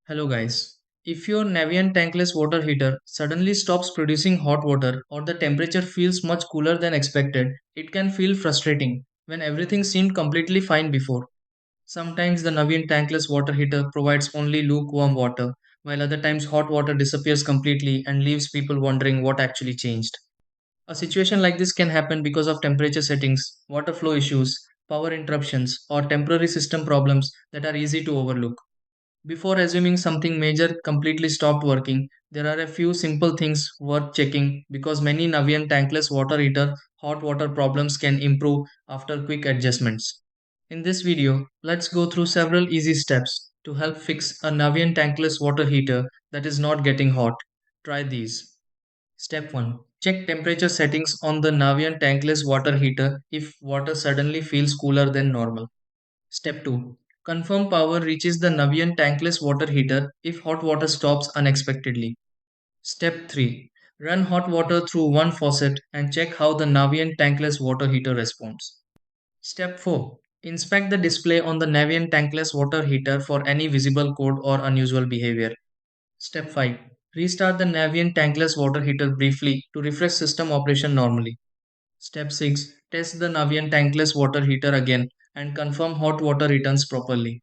Hello guys. If your Navien Tankless water heater suddenly stops producing hot water or the temperature feels much cooler than expected, it can feel frustrating when everything seemed completely fine before. Sometimes the Navien Tankless water heater provides only lukewarm water, while other times hot water disappears completely and leaves people wondering what actually changed. A situation like this can happen because of temperature settings, water flow issues, power interruptions, or temporary system problems that are easy to overlook. Before assuming something major completely stopped working, there are a few simple things worth checking because many Navien tankless water heater hot water problems can improve after quick adjustments. In this video, let's go through several easy steps to help fix a Navien tankless water heater that is not getting hot. Try these. Step 1. Check temperature settings on the Navien tankless water heater if water suddenly feels cooler than normal. Step 2. Confirm power reaches the Navien tankless water heater if hot water stops unexpectedly. Step 3. Run hot water through one faucet and check how the Navien tankless water heater responds. Step 4. Inspect the display on the Navien tankless water heater for any visible code or unusual behavior. Step 5. Restart the Navien tankless water heater briefly to refresh system operation normally. Step 6. Test the Navien tankless water heater again and confirm hot water returns properly.